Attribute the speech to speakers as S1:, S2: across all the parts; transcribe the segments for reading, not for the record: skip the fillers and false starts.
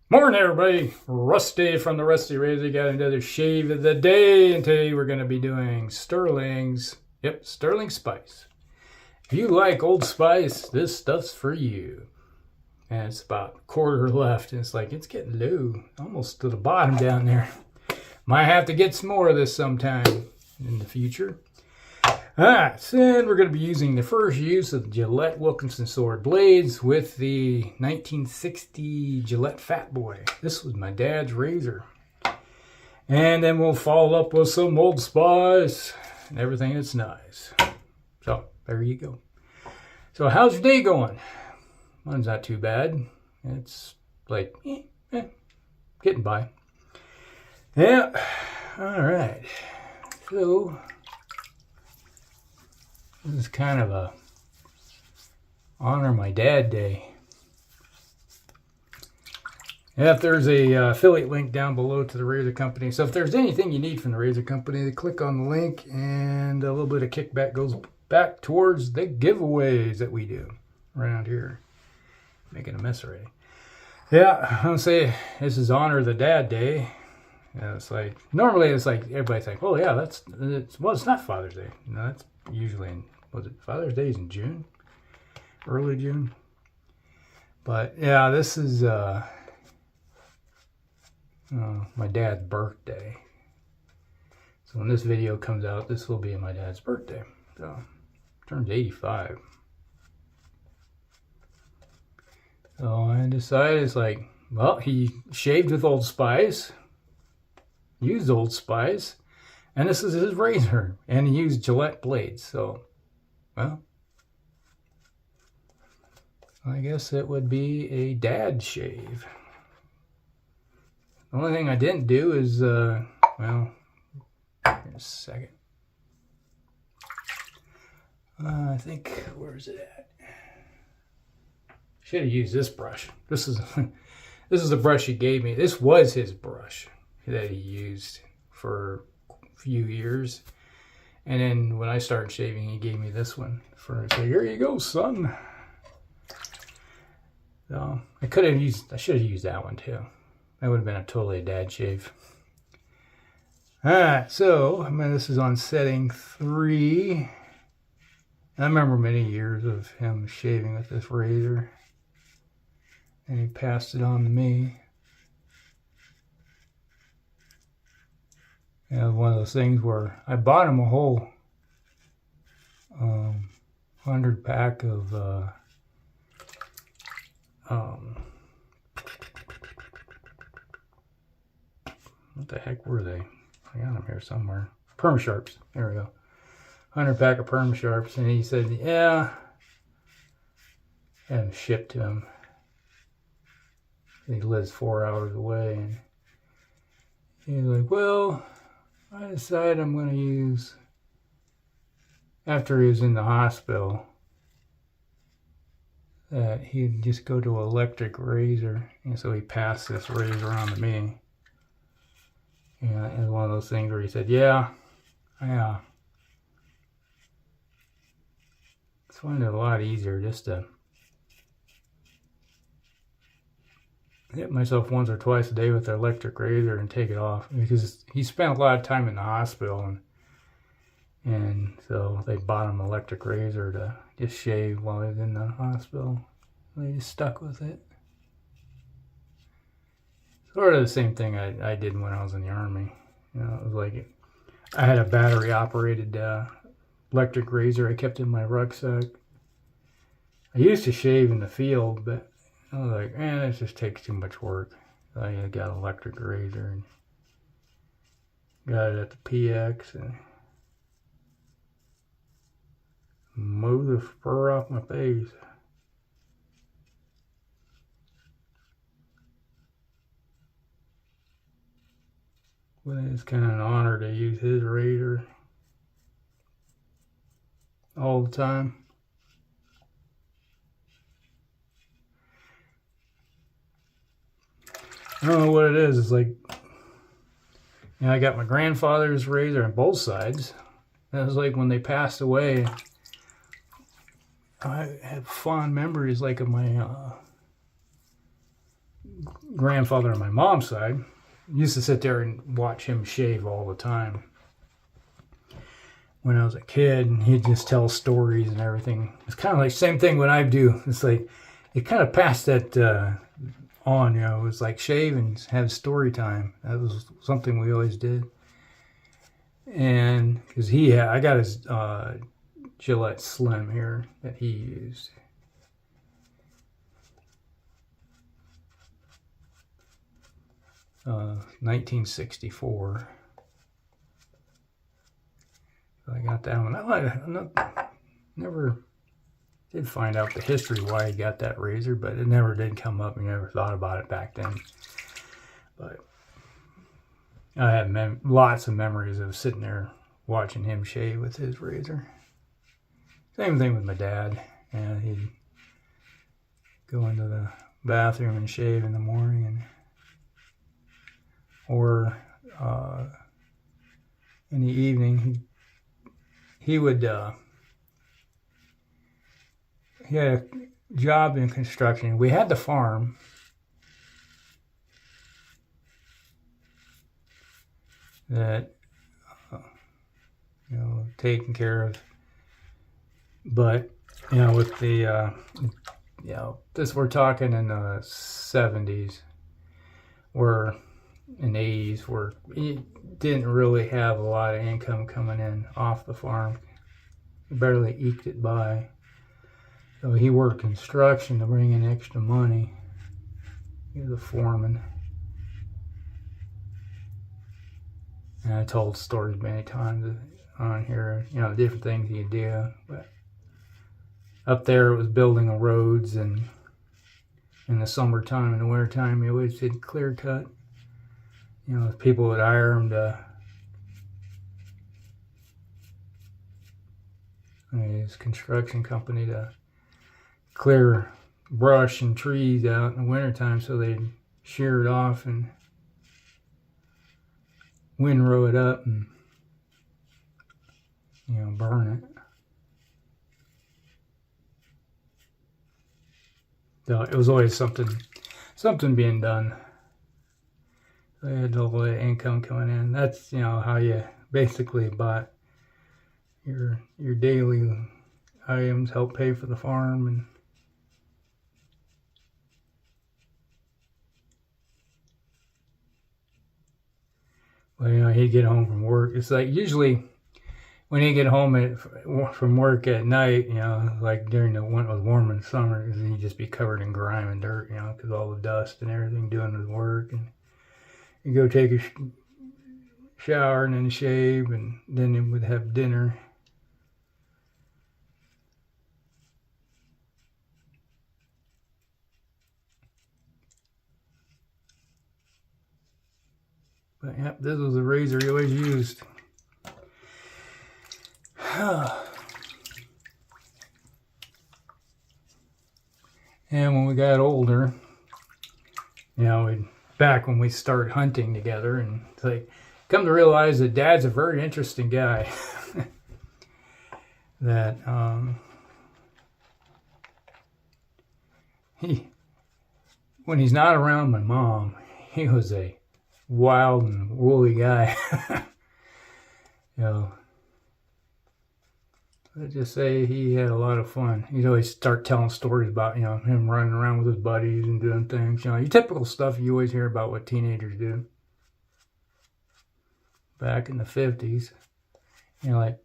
S1: Morning, everybody. Rusty from the Rusty Razor. Got another shave of the day, and today we're going to be doing Stirling's. Yep, Stirling Spice. If you like Old Spice, this stuff's for you. And it's about a quarter left, and it's like it's getting low, almost to the bottom down there. Might have to get some more of this sometime in the future. Alright, so then we're going to be using the first use of the Gillette Wilkinson sword blades with the 1960 Gillette Fatboy. This was my dad's razor. And then we'll follow up with some Old Spice and everything that's nice. So, there you go. So, how's your day going? Mine's not too bad. It's like, getting by. Yeah, alright. So, this is kind of a honor my dad day. Yeah, if there's a affiliate link down below to the razor company. So if there's anything you need from the razor company, click on the link and a little bit of kickback goes back towards the giveaways that we do around here. Making a mess already. Yeah, I'll say this is honor the dad day. And it's like, normally it's like everybody's like, oh yeah, it's not Father's Day. You know, that's usually in, was it Father's Day is in June? Early June? But yeah, this is my dad's birthday. So when this video comes out, this will be my dad's birthday. So turns 85. So I decided it's like, well, he shaved with Old Spice, used Old Spice, and this is his razor, and he used Gillette blades. So, well, I guess it would be a dad shave. The only thing I didn't do is, well, here a second. I think, where is it at? Should have used this brush. This is the brush he gave me. This was his brush that he used for a few years. And then when I started shaving, he gave me this one. So here you go, son. So I should have used that one too. That would have been a totally dad shave. Alright, so this is on setting 3. I remember many years of him shaving with this razor. And he passed it on to me. And it was one of those things where I bought him a whole 100 pack of what the heck were they? I got them here somewhere. Perma Sharps. There we go. 100 pack of Perma Sharps, and he said, yeah. Had them shipped to him. He lives 4 hours away, and he's like, well, I decided I'm going to use, after he was in the hospital, that he'd just go to an electric razor, and so he passed this razor on to me. And it was one of those things where he said, yeah, it's find it a lot easier just to hit myself once or twice a day with the electric razor and take it off, because he spent a lot of time in the hospital, and so they bought him an electric razor to just shave while he was in the hospital. They just stuck with it. Sort of the same thing I did when I was in the Army. You know, it was like I had a battery operated electric razor I kept in my rucksack. I used to shave in the field, but I was like, man, this just takes too much work. So I got an electric razor and got it at the PX and mowed the fur off my face. But it's kind of an honor to use his razor all the time. I don't know what it is. It's like, you know, I got my grandfather's razor on both sides. That was like when they passed away. I have fond memories like of my grandfather on my mom's side, used to sit there and watch him shave all the time. When I was a kid, and he'd just tell stories and everything. It's kind of like same thing when I do. It's like it kind of passed that on, you know. It was like shave and have story time. That was something we always did. And because I got his Gillette Slim here that he used. Uh, 1964. So I got that one. I never did find out the history why he got that razor, but it never did come up. We never thought about it back then. But I have lots of memories of sitting there watching him shave with his razor. Same thing with my dad. And he'd go into the bathroom and shave in the morning, or in the evening, he would. He had a job in construction. We had the farm. That, you know, taken care of. But, you know, with the, you know, we're talking in the 70s, or in the 80s, where he didn't really have a lot of income coming in off the farm. He barely eked it by. So he worked construction to bring in extra money. He was a foreman. And I told stories many times on here, you know, different things he'd do. But up there it was building the roads, and in the summertime and the wintertime he always did clear cut. You know, people would hire him to, his construction company, to clear brush and trees out in the wintertime, so they'd shear it off and windrow it up and, you know, burn it. So it was always something being done. They had a little bit of income coming in. That's, you know, how you basically bought your daily items, help pay for the farm. And well, you know, he'd get home from work. It's like usually when he'd get home from work at night, you know, like during when it was warm in the summer, he'd just be covered in grime and dirt, you know, because all the dust and everything doing his work. And he'd go take a shower and then shave, and then he would have dinner. But yep, this was the razor he always used. And when we got older, you know, back when we started hunting together, and it's like, come to realize that Dad's a very interesting guy. That when he's not around my mom, he was a wild and woolly guy. You know, let's just say he had a lot of fun. He'd always start telling stories about, you know, him running around with his buddies and doing things. You know, your typical stuff you always hear about what teenagers do. Back in the 50s. You know, like,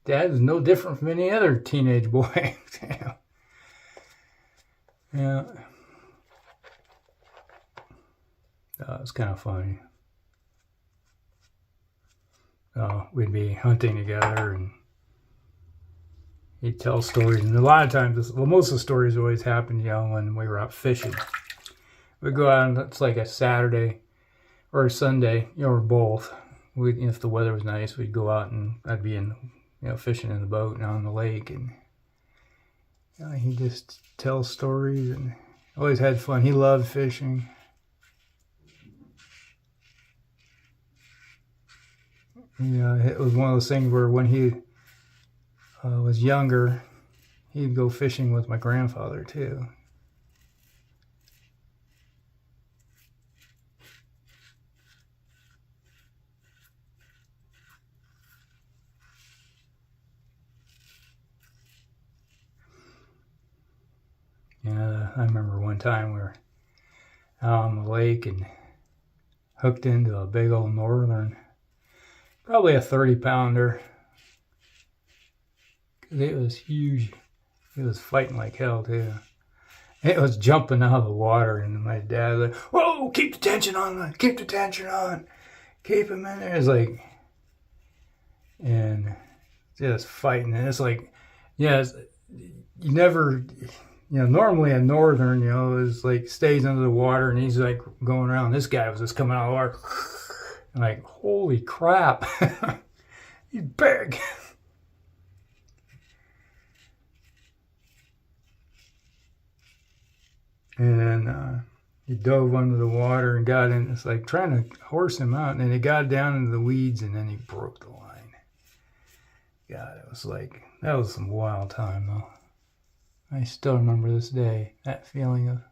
S1: Dad is no different from any other teenage boy. Yeah. It's kind of funny. We'd be hunting together, and he'd tell stories. And a lot of times, well, most of the stories always happened, you know, when we were out fishing. We'd go out, and it's like a Saturday or a Sunday, you know, or both. If the weather was nice, we'd go out, and I'd be in, you know, fishing in the boat and on the lake, and you know, he'd just tell stories, and always had fun. He loved fishing. Yeah, it was one of those things where when he was younger, he'd go fishing with my grandfather too. I remember one time we were out on the lake and hooked into a big old northern, probably a 30-pounder. It was huge. It was fighting like hell too. It was jumping out of the water, and my dad was like, "Whoa, keep the tension on, keep the tension on, keep him in there." It's like, and just fighting. And it's like, yeah, you never, normally a northern, is like stays under the water, and he's like going around. This guy was just coming out of the water, and like, holy crap, he's big. And then he dove under the water and got in. It's like trying to horse him out. And then he got down into the weeds, and then he broke the line. God, it was like, that was some wild time, though. I still remember this day, that feeling of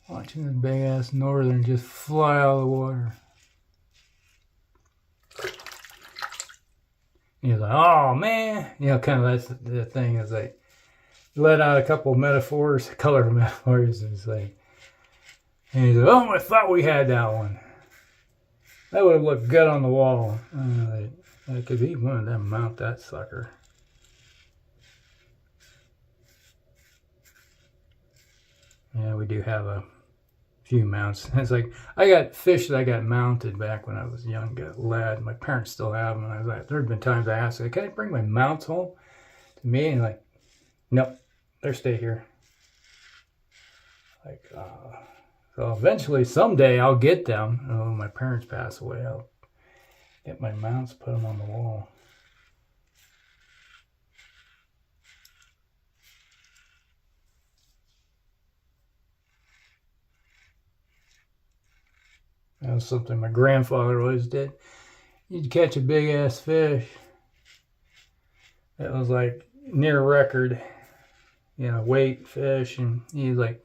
S1: watching this big-ass northern just fly out of the water. And you're like, oh, man. Kind of that's the thing is like, let out a couple of metaphors, color metaphors, and it's like, and he's like, oh, I thought we had that one. That would have looked good on the wall. I could be one of them, mount that sucker. Yeah, we do have a few mounts. It's like, I got fish that I got mounted back when I was a young lad. My parents still have them. And I was like, there have been times I asked, can I bring my mounts home to me? And like, nope. They stay here. Like, so eventually, someday, I'll get them. When my parents pass away, I'll get my mounts, put them on the wall. That was something my grandfather always did. You'd catch a big ass fish. That was like near record. Weight fish, and he's like,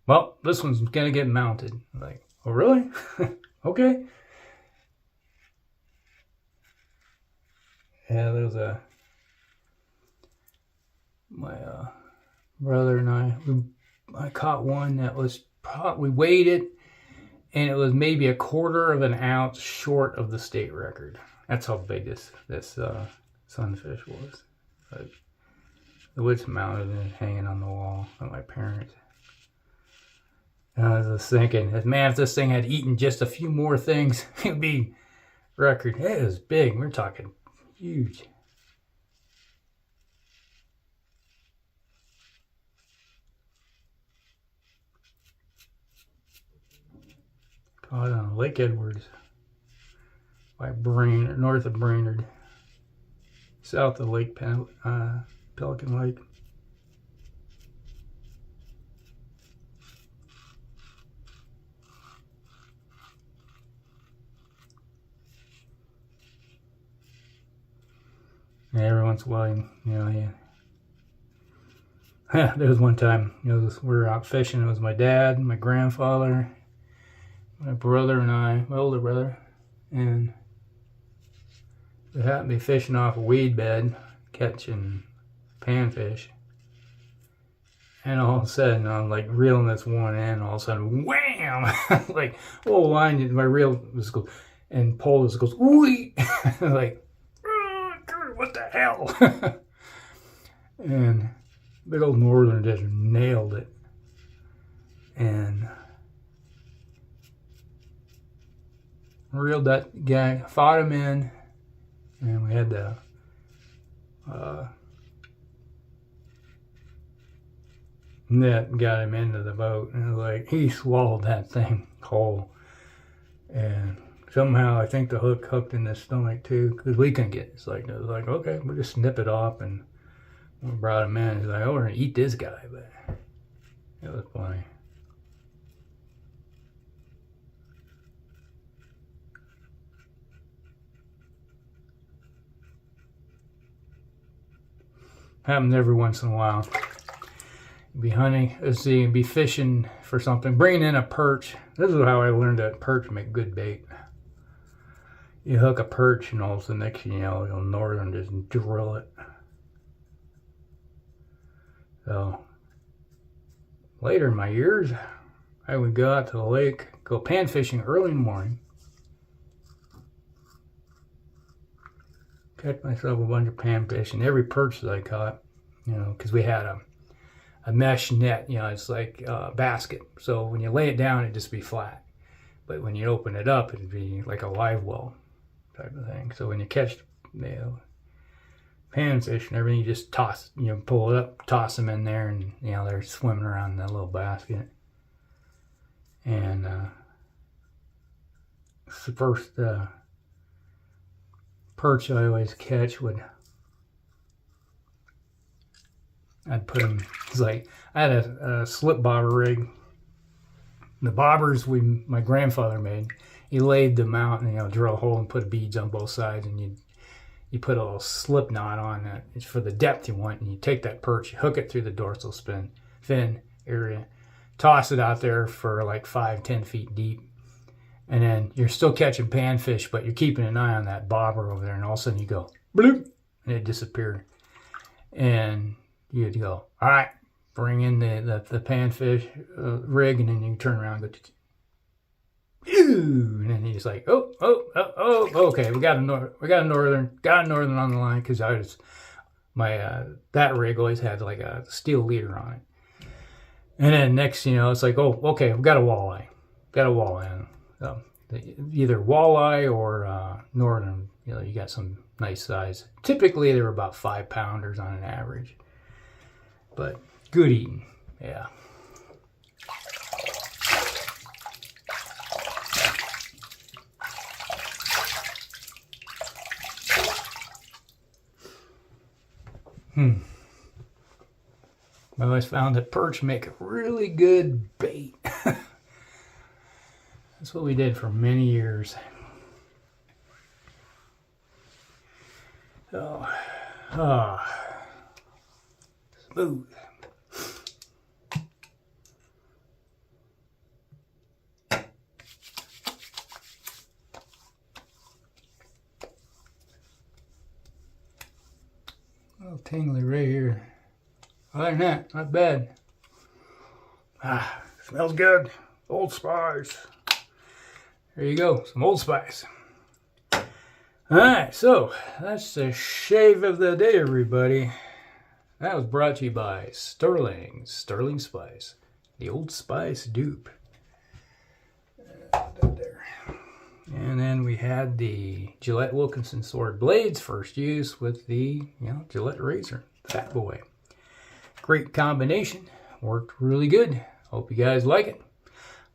S1: well, this one's gonna get mounted. I'm like, oh really? Okay. Yeah, there was my brother and I caught one that was we weighed it, and it was maybe 1/4 of an ounce short of the state record. That's how big this sunfish was. Like, the wood's mounted and hanging on the wall at my parents. And I was just thinking, man, if this thing had eaten just a few more things, it would be record. It was big. We're talking huge. Caught on Lake Edwards by Brainerd, north of Brainerd, south of Lake Pelican Lake. And every once in a while, there was one time, we were out fishing. It was my dad, my grandfather, my brother, and I, my older brother, and we happened to be fishing off a weed bed, catching panfish. And all of a sudden, I'm like reeling this one in, and all of a sudden, wham! Like, whole line, my reel just goes, and pole just goes, wee! Like, what the hell? And big old northern just nailed it. And reeled that guy, fought him in, and we had to net got him into the boat, and it was like he swallowed that thing whole. And somehow I think the hook hooked in his stomach too, because we couldn't get it. It was like, okay, we'll just snip it off, and we brought him in. He's like, oh, we're gonna eat this guy, but it was funny. Happens every once in a while. Be hunting, be fishing for something, bringing in a perch. This is how I learned that perch make good bait. You hook a perch, and all of a sudden, next thing you know, you'll northern just drill it. So, later in my years, I would go out to the lake, go pan fishing early in the morning, catch myself a bunch of panfish, and every perch that I caught, you know, because we had a mesh net, you know, it's like a basket. So when you lay it down, it'd just be flat. But when you open it up, it'd be like a live well type of thing. So when you catch, you know, panfish and everything, you just toss, you know, pull it up, toss them in there, and, you know, they're swimming around in that little basket. And the first perch I always catch I'd put them, it's like, I had a slip bobber rig. The bobbers my grandfather made, he laid them out and, you know, drill a hole and put beads on both sides, and you put a little slip knot on that. It's for the depth you want, and you take that perch, you hook it through the dorsal fin area, toss it out there for like 5-10 feet deep, and then you're still catching panfish, but you're keeping an eye on that bobber over there, and all of a sudden you go bloop, and it disappeared. And you'd go, all right, bring in the panfish rig, and then you turn around and go, and then he's like, oh, okay, we got a northern on the line, because I was that rig always had like a steel leader on it. And then next, you know, it's like, oh, okay, we got a walleye. So either walleye or northern, you know, you got some nice size. Typically, they were about 5-pounders on an average, but good eating, yeah. I always found that perch make a really good bait. That's what we did for many years. Oh, smooth. A little tingly right here. Other than that, not bad. Smells good. Old Spice. There you go, some Old Spice. Alright, so that's the shave of the day, everybody. That was brought to you by Stirling Spice, the Old Spice dupe. There. And then we had the Gillette Wilkinson sword blades, first use with the, you know, Gillette razor, Fatboy. Great combination, worked really good. Hope you guys like it.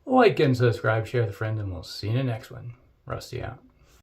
S1: Like and subscribe, share with a friend, and we'll see you in the next one. Rusty out.